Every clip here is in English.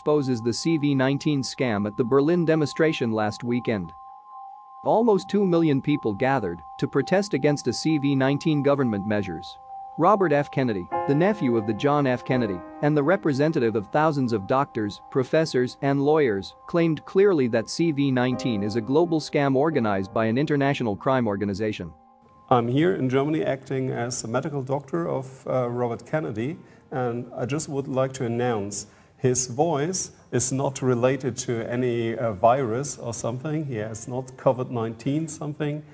exposes the CV-19 scam at the Berlin demonstration last weekend. Almost 2 million people gathered to protest against a CV-19 government measures. Robert F. Kennedy, the nephew of the John F. Kennedy and the representative of thousands of doctors, professors, and lawyers, claimed clearly that CV-19 is a global scam organized by an international crime organization. I'm here in Germany acting as a medical doctor of Robert Kennedy, and I just would like to announce his voice is not related to any virus or something. He has not COVID-19 something.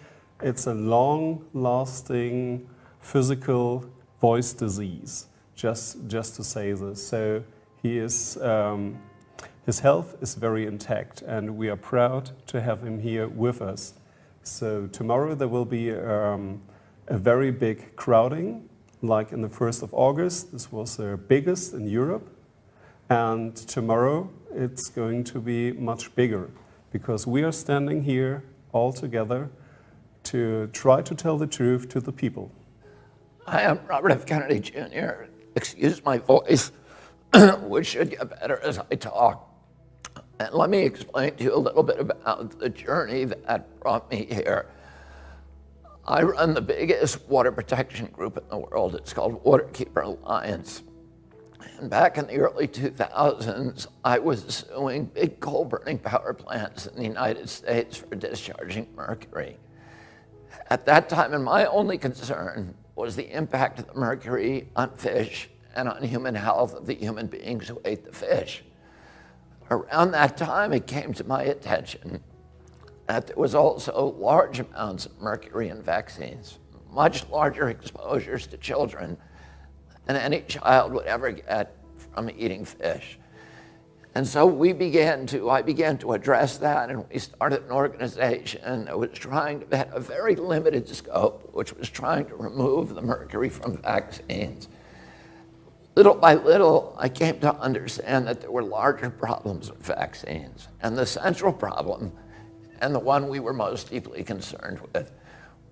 It's a long-lasting physical voice disease, just to say this. So he is, his health is very intact, and we are proud to have him here with us. So tomorrow there will be a very big crowding, like in the 1st of August. This was the biggest in Europe. And tomorrow it's going to be much bigger, because we are standing here all together to try to tell the truth to the people. I am Robert F. Kennedy Jr. Excuse my voice, which should get better as I talk. And let me explain to you a little bit about the journey that brought me here. I run the biggest water protection group in the world. It's called Waterkeeper Alliance. And back in the early 2000s, I was suing big coal-burning power plants in the United States for discharging mercury. At that time, and my only concern was the impact of the mercury on fish and on human health of the human beings who ate the fish. Around that time, it came to my attention that there was also large amounts of mercury in vaccines, much larger exposures to children than any child would ever get from eating fish. And so I began to address that, and we started an organization that was trying to have a very limited scope, which was trying to remove the mercury from vaccines. Little by little, I came to understand that there were larger problems with vaccines. And the central problem, and the one we were most deeply concerned with,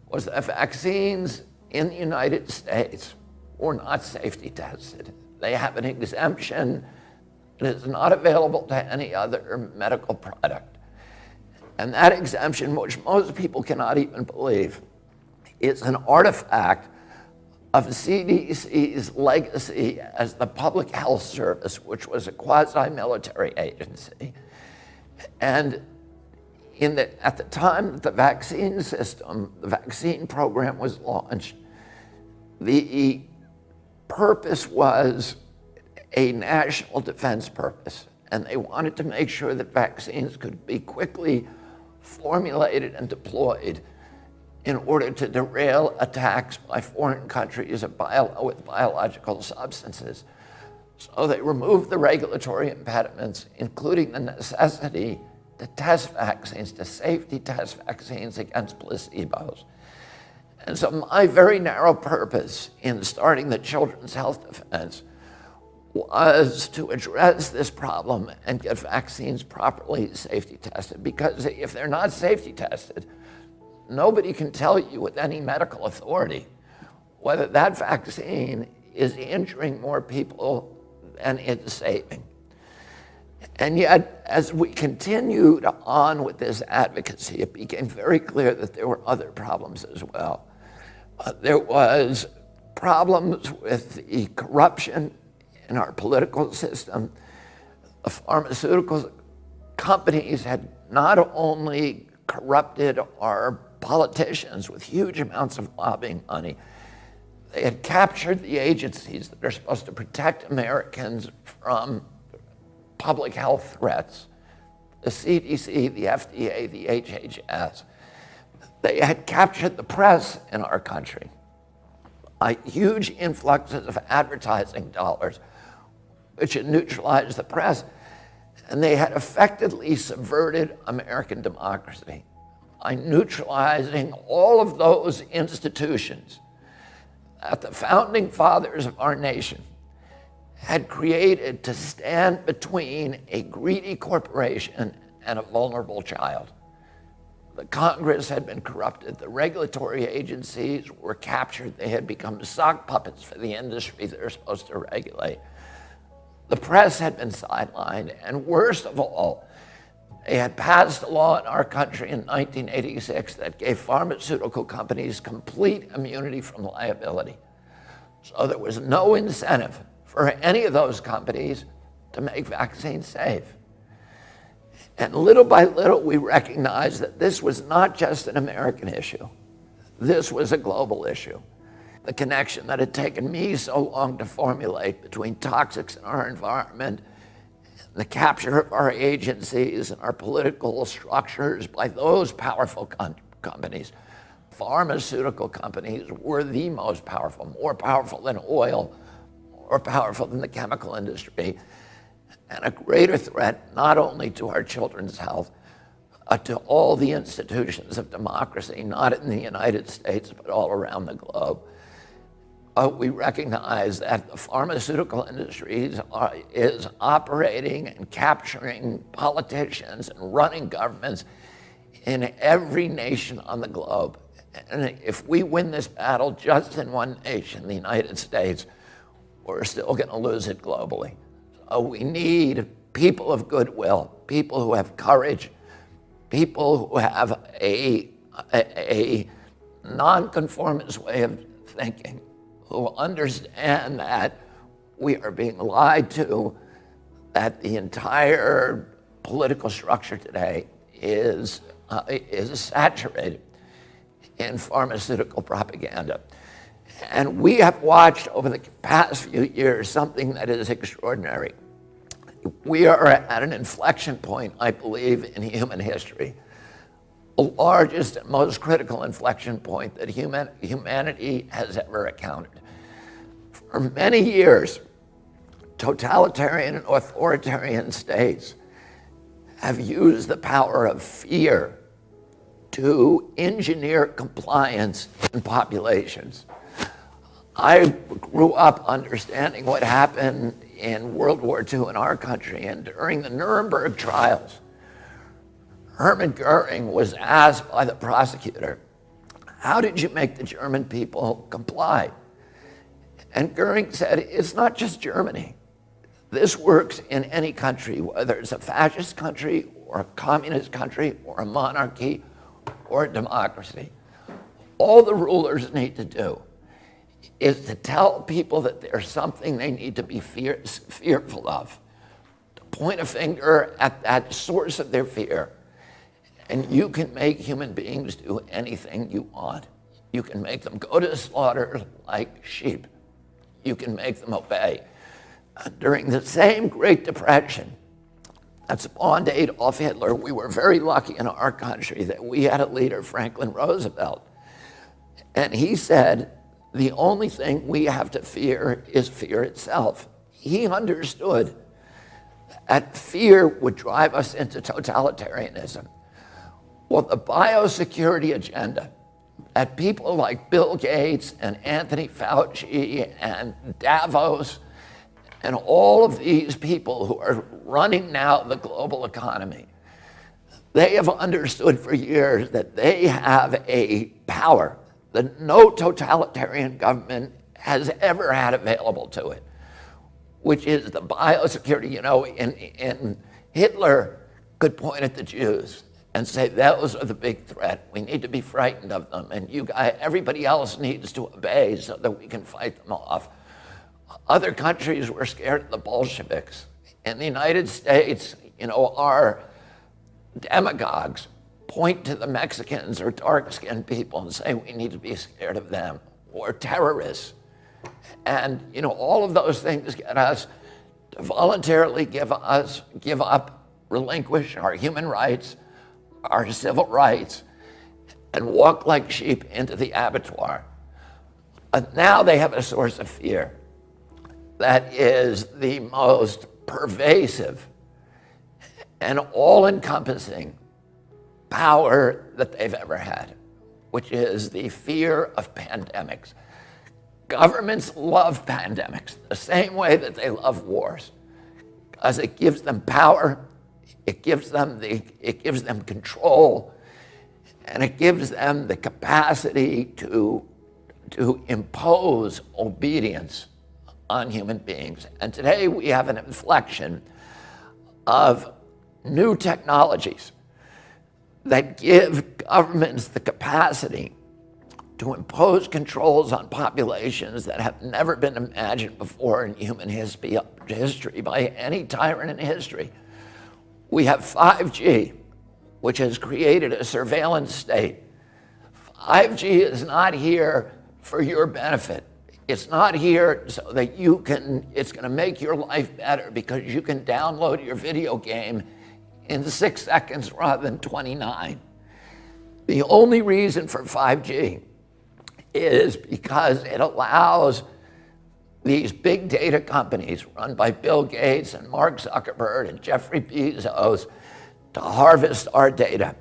was that vaccines in the United States were not safety tested. They have an exemption that is not available to any other medical product. And that exemption, which most people cannot even believe, is an artifact of CDC's legacy as the Public Health Service, which was a quasi-military agency. And at the time that the vaccine system, the vaccine program was launched, the purpose was a national defense purpose, and they wanted to make sure that vaccines could be quickly formulated and deployed in order to derail attacks by foreign countries with biological substances. So they removed the regulatory impediments, including the necessity to test vaccines, to safety test vaccines against placebos. And so my very narrow purpose in starting the Children's Health Defense was to address this problem and get vaccines properly safety tested, because if they're not safety tested, nobody can tell you with any medical authority whether that vaccine is injuring more people than it's saving. And yet, as we continued on with this advocacy, it became very clear that there were other problems as well. There was problems with the corruption in our political system. The pharmaceutical companies had not only corrupted our politicians with huge amounts of lobbying money, they had captured the agencies that are supposed to protect Americans from public health threats, the CDC, the FDA, the HHS. They had captured the press in our country by huge influxes of advertising dollars, which had neutralized the press, and they had effectively subverted American democracy by neutralizing all of those institutions that the founding fathers of our nation had created to stand between a greedy corporation and a vulnerable child. The Congress had been corrupted. The regulatory agencies were captured. They had become sock puppets for the industry they're supposed to regulate. The press had been sidelined, and worst of all, they had passed a law in our country in 1986 that gave pharmaceutical companies complete immunity from liability. So there was no incentive for any of those companies to make vaccines safe. And little by little, we recognized that this was not just an American issue. This was a global issue. The connection that had taken me so long to formulate between toxics in our environment, the capture of our agencies and our political structures by those powerful companies. Pharmaceutical companies were the most powerful, more powerful than oil, more powerful than the chemical industry, and a greater threat not only to our children's health, to all the institutions of democracy, not in the United States, but all around the globe. We recognize that the pharmaceutical industry is operating and capturing politicians and running governments in every nation on the globe. And if we win this battle just in one nation, the United States, we're still going to lose it globally. So we need people of goodwill, people who have courage, people who have a nonconformist way of thinking, who understand that we are being lied to, that the entire political structure today is saturated in pharmaceutical propaganda. And we have watched over the past few years something that is extraordinary. We are at an inflection point, I believe, in human history. The largest and most critical inflection point that humanity has ever encountered. For many years, totalitarian and authoritarian states have used the power of fear to engineer compliance in populations. I grew up understanding what happened in World War II in our country, and during the Nuremberg trials, Hermann Goering was asked by the prosecutor, "How did you make the German people comply?" And Goering said, "It's not just Germany. This works in any country, whether it's a fascist country or a communist country or a monarchy or a democracy. All the rulers need to do is to tell people that there's something they need to be fearful of, to point a finger at that source of their fear. And you can make human beings do anything you want. You can make them go to slaughter like sheep. You can make them obey." During the same Great Depression that spawned Adolf Hitler, we were very lucky in our country that we had a leader, Franklin Roosevelt. And he said, the only thing we have to fear is fear itself. He understood that fear would drive us into totalitarianism. Well, the biosecurity agenda that people like Bill Gates and Anthony Fauci and Davos and all of these people who are running now the global economy, they have understood for years that they have a power that no totalitarian government has ever had available to it, which is the biosecurity. You know, in Hitler could point at the Jews and say, those are the big threat. We need to be frightened of them, and everybody else needs to obey so that we can fight them off. Other countries were scared of the Bolsheviks. In the United States, you know, our demagogues point to the Mexicans or dark-skinned people and say we need to be scared of them, or terrorists. And, you know, all of those things get us to voluntarily give up, relinquish our human rights, our civil rights, and walk like sheep into the abattoir. But now they have a source of fear that is the most pervasive and all-encompassing power that they've ever had, which is the fear of pandemics. Governments love pandemics the same way that they love wars, because it gives them power, it gives them control, and it gives them the capacity to impose obedience on human beings. And today we have an inflection of new technologies that give governments the capacity to impose controls on populations that have never been imagined before in human history by any tyrant in history. We have 5G, which has created a surveillance state. 5G is not here for your benefit. It's not here so that it's going to make your life better because you can download your video game in 6 seconds rather than 29. The only reason for 5G is because it allows these big data companies run by Bill Gates and Mark Zuckerberg and Jeffrey Bezos to harvest our data,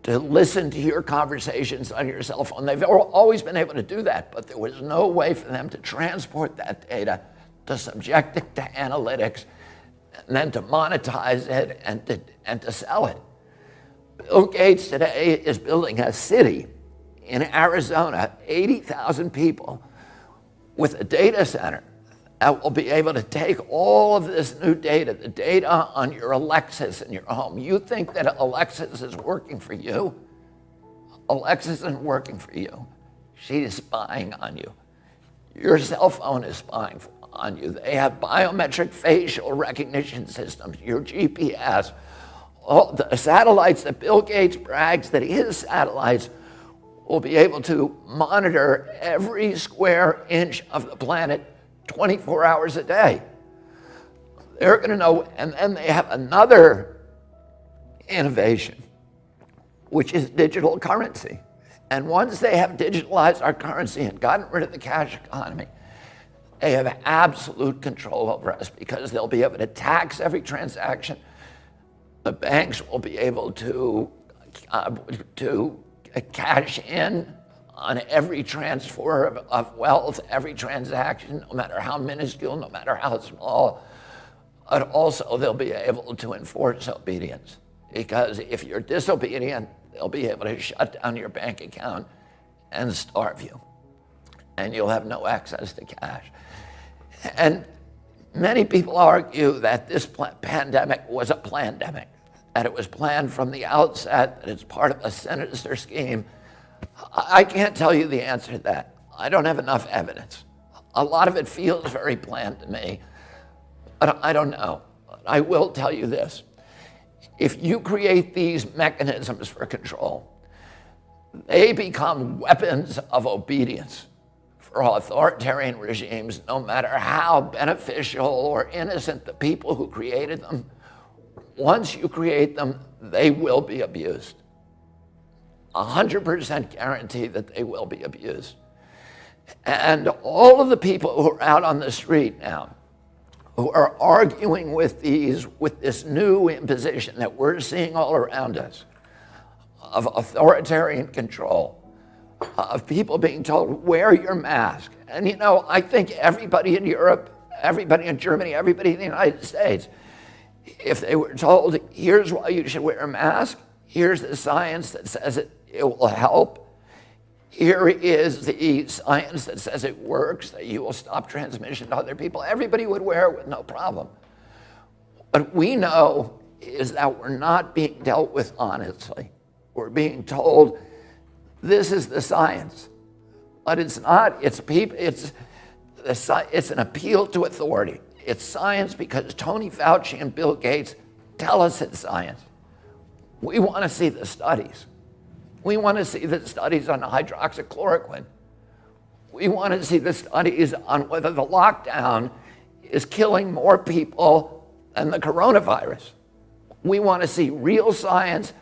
to listen to your conversations on your cell phone. They've always been able to do that, but there was no way for them to transport that data, to subject it to analytics, and then to monetize it and to sell it. Bill Gates today is building a city in Arizona, 80,000 people, with a data center that will be able to take all of this new data, the data on your Alexis in your home. You think that Alexis is working for you? Alexis isn't working for you. She's spying on you. Your cell phone is spying on you. They have biometric facial recognition systems, your GPS. All the satellites that Bill Gates brags that his satellites will be able to monitor every square inch of the planet 24 hours a day. They're going to know, and then they have another innovation, which is digital currency. And once they have digitalized our currency and gotten rid of the cash economy, they have absolute control over us because they'll be able to tax every transaction. The banks will be able to cash in on every transfer of wealth, every transaction, no matter how minuscule, no matter how small. But also they'll be able to enforce obedience, because if you're disobedient, they'll be able to shut down your bank account and starve you, and you'll have no access to cash. And many people argue that this pandemic was a plandemic, that it was planned from the outset, that it's part of a sinister scheme. I can't tell you the answer to that. I don't have enough evidence. A lot of it feels very planned to me, but I don't know. I will tell you this. If you create these mechanisms for control, they become weapons of obedience for authoritarian regimes, no matter how beneficial or innocent the people who created them. Once you create them, they will be abused. 100% guarantee that they will be abused. And all of the people who are out on the street now, who are arguing with this new imposition that we're seeing all around us, of authoritarian control, of people being told, wear your mask. And you know, I think everybody in Europe, everybody in Germany, everybody in the United States, if they were told, here's why you should wear a mask, here's the science that says it will help, here is the science that says it works, that you will stop transmission to other people, everybody would wear it with no problem. What we know is that we're not being dealt with honestly. We're being told, this is the science, but it's not. It's an appeal to authority. It's science because Tony Fauci and Bill Gates tell us it's science. We want to see the studies. We want to see the studies on hydroxychloroquine. We want to see the studies on whether the lockdown is killing more people than the coronavirus. We want to see real science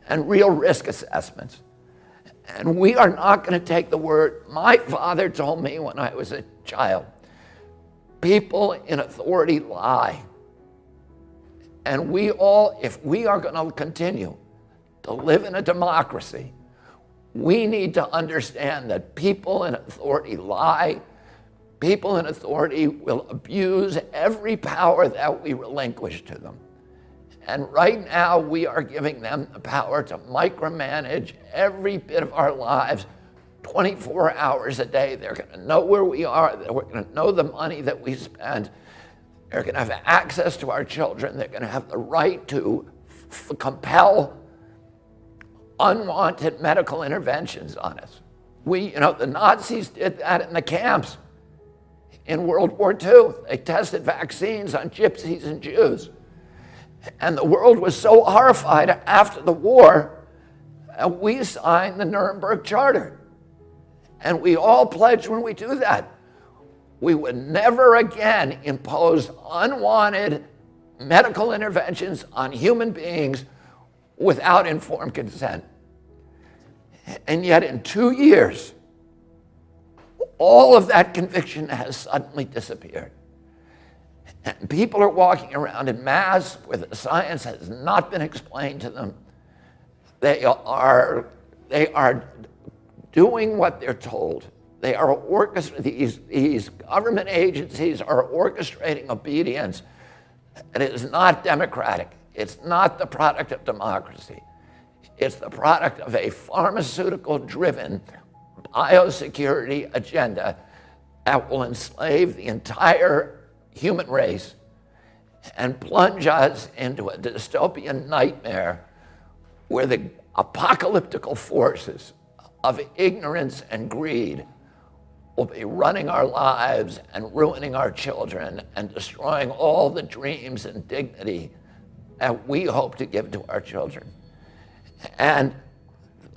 and real risk assessments. And we are not going to take the word. My father told me when I was a child, people in authority lie. And we all, if we are going to continue to live in a democracy, we need to understand that people in authority lie. People in authority will abuse every power that we relinquish to them. And right now, we are giving them the power to micromanage every bit of our lives 24 hours a day. They're going to know where we are. They're going to know the money that we spend. They're going to have access to our children. They're going to have the right to compel unwanted medical interventions on us. The Nazis did that in the camps in World War II. They tested vaccines on gypsies and Jews. And the world was so horrified after the war, we signed the Nuremberg Charter. And we all pledged when we do that, we would never again impose unwanted medical interventions on human beings without informed consent. And yet in 2 years, all of that conviction has suddenly disappeared. And people are walking around in mass where the science has not been explained to them. They are doing what they're told. They are these government agencies are orchestrating obedience. It is not democratic. It's not the product of democracy. It's the product of a pharmaceutical-driven biosecurity agenda that will enslave the entire human race and plunge us into a dystopian nightmare where the apocalyptical forces of ignorance and greed will be running our lives and ruining our children and destroying all the dreams and dignity that we hope to give to our children. And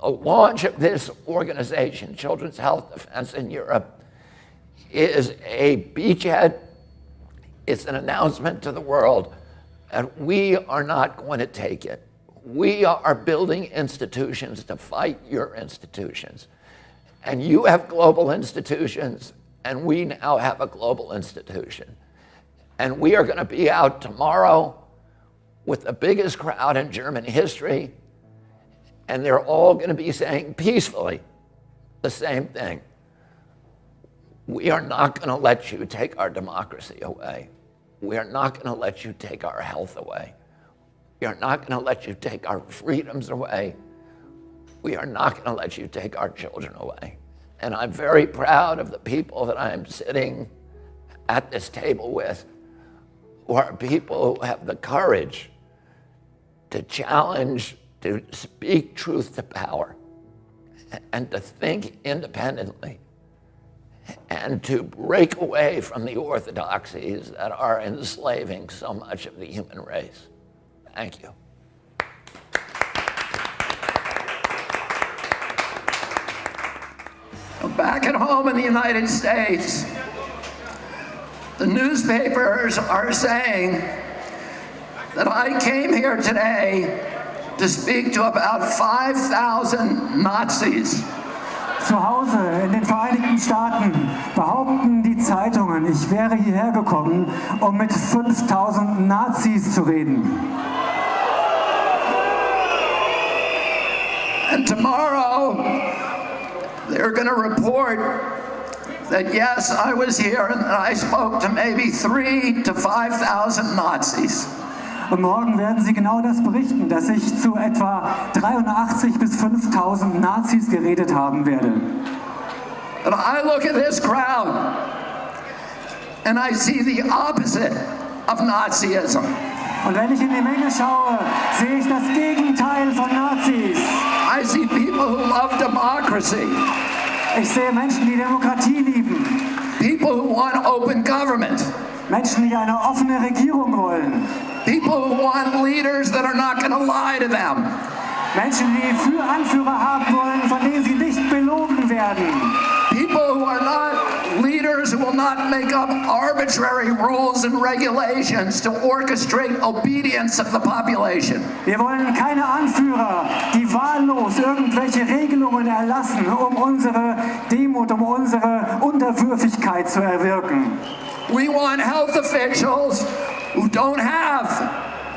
the launch of this organization, Children's Health Defense in Europe, is a beachhead. It's an announcement to the world that we are not going to take it. We are building institutions to fight your institutions. And you have global institutions, and we now have a global institution. And we are going to be out tomorrow with the biggest crowd in German history, and they're all going to be saying peacefully the same thing. We are not going to let you take our democracy away. We are not going to let you take our health away. We are not going to let you take our freedoms away. We are not going to let you take our children away. And I'm very proud of the people that I'm sitting at this table with, who are people who have the courage to challenge, to speak truth to power, and to think independently, and to break away from the orthodoxies that are enslaving so much of the human race. Thank you. Back at home in the United States, the newspapers are saying that I came here today to speak to about 5,000 Nazis. Zu Hause in den Vereinigten Staaten behaupten die Zeitungen, ich wäre hierher gekommen, um mit 5.000 Nazis zu reden. And tomorrow, they're going to report that yes, I was here and that I spoke to maybe 3,000 to 5,000 Nazis. Und morgen werden sie genau das berichten, dass ich zu etwa 83 bis 5.000 Nazis geredet haben werde. But I look at this crowd and I see the opposite of Nazism. Und wenn ich in die Menge schaue, sehe ich das Gegenteil von Nazis. I see people who love democracy. Ich sehe Menschen, die Demokratie lieben. People who want open government. Menschen, die eine offene Regierung wollen. People who want leaders that are not going to lie to them. Menschen, die Anführer haben wollen, von denen sie nicht belogen werden. People who are not leaders who will not make up arbitrary rules and regulations to orchestrate obedience of the population. Wir wollen keine Anführer, die wahllos irgendwelche Regelungen erlassen, um unsere Demut, um unsere Unterwürfigkeit zu erwirken. We want health officials who don't have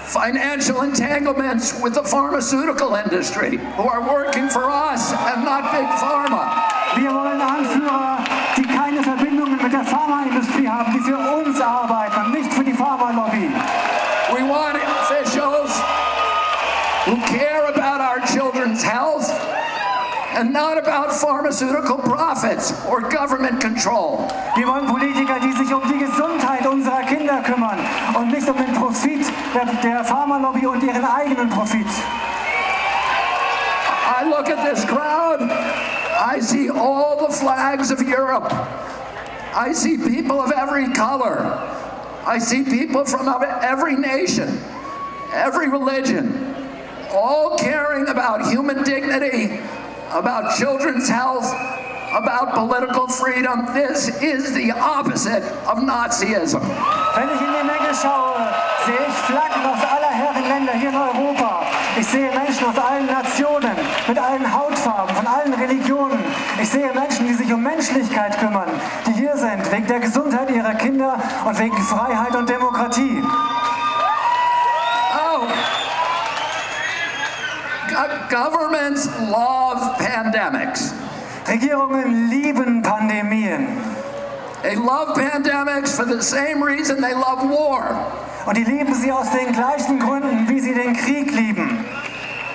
financial entanglements with the pharmaceutical industry, who are working for us and not Big Pharma. Wir wollen Anführer, die keine Verbindungen mit der Pharmaindustrie haben, die für uns arbeiten und nicht für die Pharmalobby. We want officials who care about our children's health and not about pharmaceutical profits or government control. Wir wollen Politiker, die sich um die Gesundheit unserer Kinder kümmern und nicht um den Profit der Pharmalobby und ihren eigenen Profit. I look at this crowd, I see all the flags of Europe. I see people of every color. I see people from every nation, every religion, all caring about human dignity, about children's health, about political freedom. This is the opposite of Nazism. Wenn ich in die Menge schaue, sehe ich Flaggen aus aller Herren Länder hier in Europa. Ich sehe Menschen aus allen Nationen, mit allen Hautfarben, von allen Religionen. Ich sehe Menschen, die sich um Menschlichkeit kümmern, die hier sind, wegen der Gesundheit ihrer Kinder und wegen Freiheit und Demokratie. Oh, governments love pandemics. Regierungen lieben Pandemien. They love pandemics for the same reason they love war. Und die lieben sie aus den gleichen Gründen, wie sie den Krieg lieben.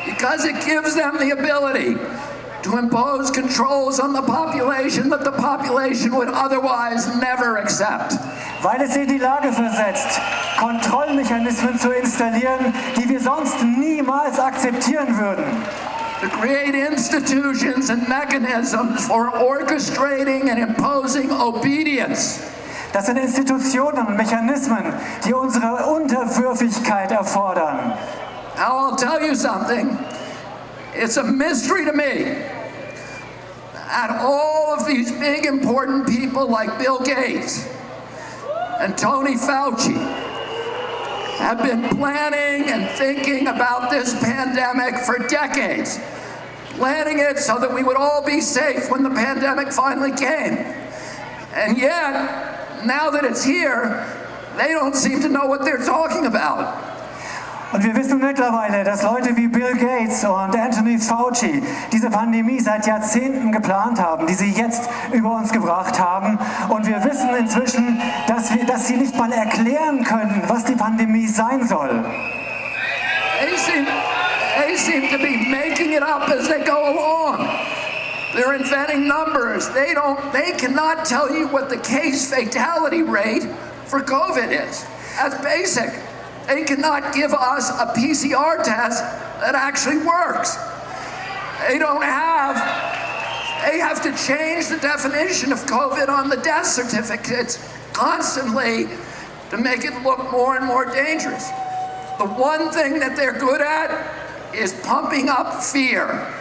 Because it gives them the ability to impose controls on the population that the population would otherwise never accept. Weil es sie in die Lage versetzt, Kontrollmechanismen zu installieren, die wir sonst niemals akzeptieren würden. To create institutions and mechanisms for orchestrating and imposing obedience. Das sind Institutionen und Mechanismen, die unsere Unterwürfigkeit erfordern. Now I'll tell you something. It's a mystery to me. And all of these big important people like Bill Gates and Tony Fauci have been planning and thinking about this pandemic for decades. Planning it so that we would all be safe when the pandemic finally came. And yet, now that it's here, they don't seem to know what they're talking about. Und wir wissen mittlerweile, dass Leute wie Bill Gates und Anthony Fauci diese Pandemie seit Jahrzehnten geplant haben, die sie jetzt über uns gebracht haben. Und wir wissen inzwischen, dass sie nicht mal erklären können, was die Pandemie sein soll. They seem to be making it up as they go along. They're inventing numbers. They cannot tell you what the case fatality rate for COVID is. That's basic. They cannot give us a PCR test that actually works. They have to change the definition of COVID on the death certificates constantly to make it look more and more dangerous. The one thing that they're good at is pumping up fear.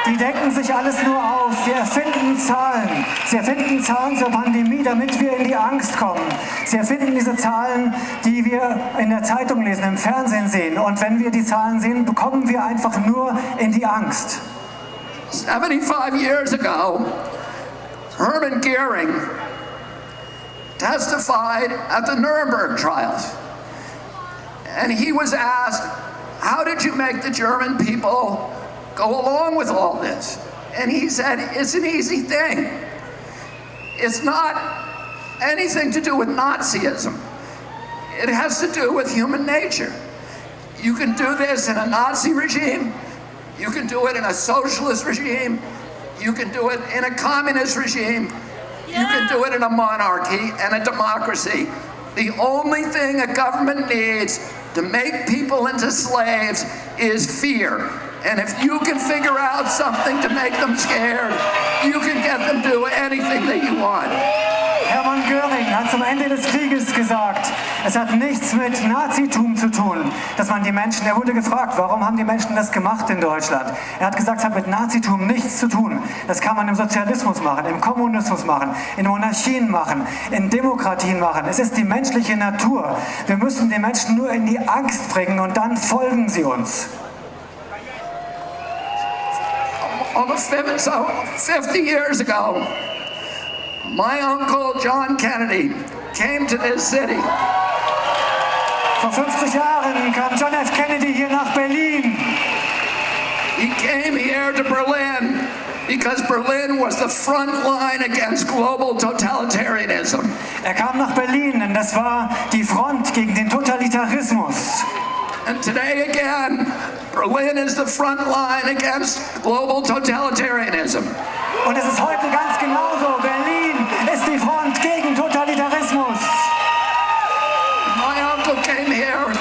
Die denken sich alles nur aus, sie erfinden Zahlen. Sie erfinden Zahlen zur Pandemie, damit wir in die Angst kommen. Sie erfinden diese Zahlen, die wir in der Zeitung lesen, im Fernsehen sehen. Und wenn wir die Zahlen sehen, bekommen wir einfach nur in die Angst. 75 years ago, Hermann Goering testified at the Nuremberg trials. And he was asked, how did you make the German people go along with all this? And he said, it's an easy thing. It's not anything to do with Nazism. It has to do with human nature. You can do this in a Nazi regime. You can do it in a socialist regime. You can do it in a communist regime. You can do it in a monarchy and a democracy. The only thing a government needs to make people into slaves is fear. And if you can figure out something to make them scared, you can get them to do anything that you want. Hermann Göring hat zum Ende des Krieges gesagt, es hat nichts mit Nazitum zu tun, dass man die Menschen, er wurde gefragt, warum haben die Menschen das gemacht in Deutschland? Er hat gesagt, es hat mit Nazitum nichts zu tun. Das kann man im Sozialismus machen, im Kommunismus machen, in Monarchien machen, in Demokratien machen. Es ist die menschliche Natur. Wir müssen die Menschen nur in die Angst bringen und dann folgen sie uns. Almost 50 years ago, my uncle John Kennedy came to this city. Vor 50 Jahren kam John F. Kennedy hier nach Berlin. He came here to Berlin because Berlin was the front line against global totalitarianism. Er kam nach Berlin, denn das war die Front gegen den Totalitarismus. And today again, Berlin is the front line against global totalitarianism. Und es ist heute ganz genauso. Berlin ist die Front gegen Totalitarismus. My uncle came here.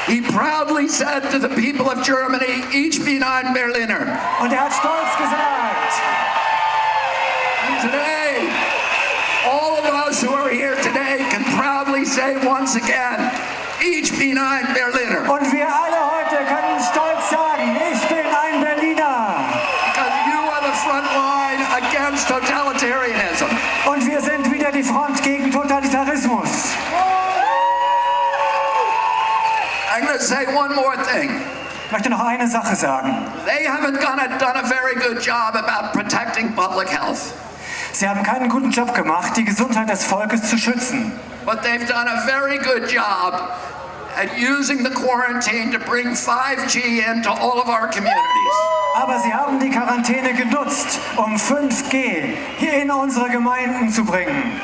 He proudly said to the people of Germany, ich bin ein Berliner. Und er hat stolz gesagt. And today, all of us who are here today can proudly say once again, ich bin ein Berliner. Und wir alle heute können stolz sagen, ich bin ein Berliner. Because you are the front line against totalitarianism. Und wir sind wieder die Front gegen Totalitarismus. I'm going to say one more thing. Ich möchte noch eine Sache sagen. They haven't done a very good job about protecting public health. Sie haben keinen guten Job gemacht, die Gesundheit des Volkes zu schützen. But they've done a very good job at using the quarantine to bring 5G into all of our communities. Aber sie haben die Quarantäne genutzt, um 5G hier in unsere Gemeinden zu bringen.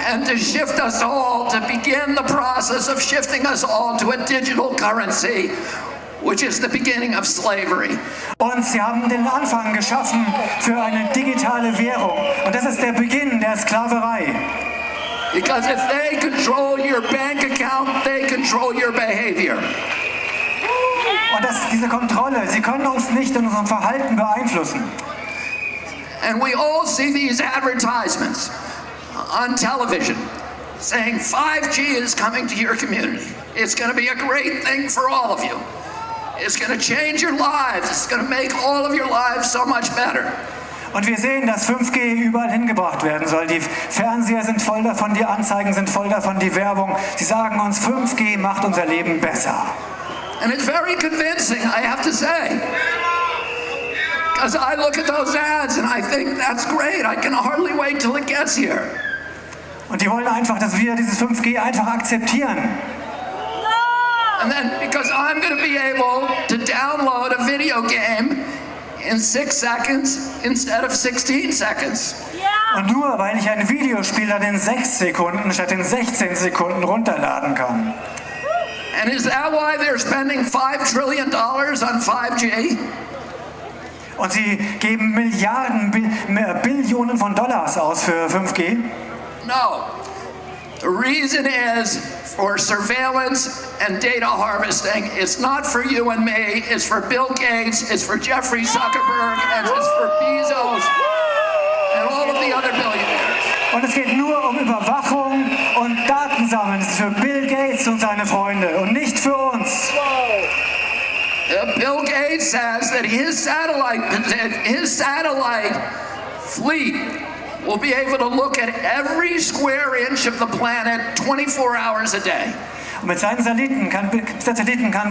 And to shift us all, to begin the process of shifting us all to a digital currency, which is the beginning of slavery. Und sie haben den Anfang geschaffen für eine digitale Währung. Und das ist der Beginn der Sklaverei. Because if they control your bank account, they control your behavior. Und diese Kontrolle, sie können uns nicht in unserem Verhalten beeinflussen. And we all see these advertisements on television saying 5G is coming to your community. It's going to be a great thing for all of you. It's going to change your lives. It's going to make all of your lives so much better. Und wir sehen, dass 5G überall hingebracht werden soll. Die Fernseher sind voll davon, die Anzeigen sind voll davon, die Werbung. Sie sagen uns, 5G macht unser Leben besser. And it's very convincing, I have to say. Because I look at those ads and I think, that's great. I can hardly wait till it gets here. Und die wollen einfach, dass wir dieses 5G einfach akzeptieren. And then, because I'm going to be able to download a video game in 6 seconds instead of 16 seconds. Und nur weil ich ein Videospiel dann in 6 Sekunden statt in 16 Sekunden runterladen kann. And is that why they're spending $5 trillion on 5G? Und sie geben Milliarden, Billionen von Dollars aus für 5G? No. The reason is for surveillance and data harvesting. It's not for you and me. It's for Bill Gates. It's for Jeffrey Zuckerberg. And it's for Bezos and all of the other billionaires. Und es geht nur um Überwachung und Datensammeln. Es ist für Bill Gates und seine Freunde und nicht für uns. Bill Gates says that his satellite fleet will be able to look at every square inch of the planet 24 hours a day. Und mit seinen Satelliten kann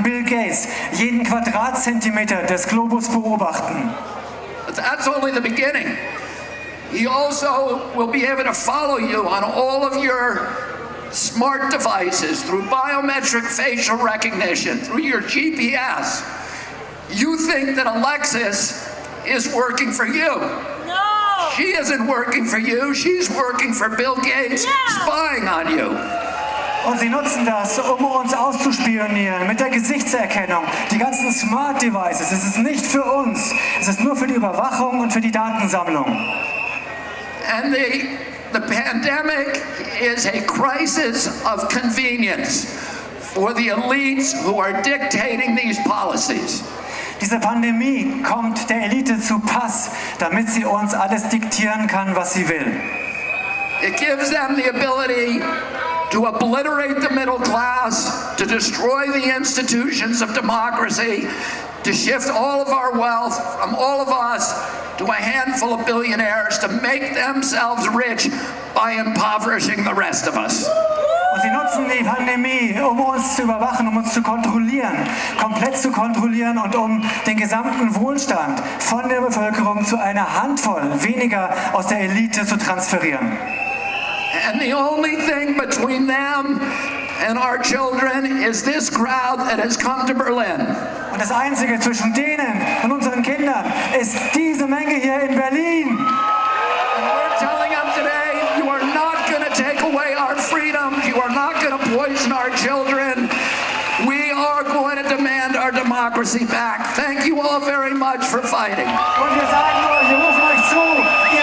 Bill Gates jeden Quadratzentimeter des Globus beobachten. But that's only the beginning. He also will be able to follow you on all of your smart devices through biometric facial recognition, through your GPS. You think that Alexis is working for you. No! She isn't working for you, she's working for Bill Gates, spying on you. Und sie nutzen das, um uns auszuspionieren mit der Gesichtserkennung. Die ganzen Smart Devices, es ist nicht für uns. Es ist nur für die Überwachung und für die Datensammlung. And the pandemic is a crisis of convenience for the elites who are dictating these policies. Diese Pandemie kommt der Elite zu Pass, damit sie uns alles diktieren kann, was sie will. It gives them the ability to obliterate the middle class, to destroy the institutions of democracy, to shift all of our wealth from all of us to a handful of billionaires to make themselves rich by impoverishing the rest of us. Und sie nutzen die Pandemie, um uns zu überwachen, um uns zu kontrollieren, komplett zu kontrollieren und um den gesamten Wohlstand von der Bevölkerung zu einer Handvoll weniger aus der Elite zu transferieren. And the only thing between them and our children is this crowd that has come to Berlin. Und das Einzige zwischen denen und unseren Kindern ist diese Menge hier in Berlin. And we're telling them today, you are not going to take away our freedom. You are not going to poison our children. We are democracy back. Thank you all very much for fighting. Und wir sagen euch, wir rufen euch zu,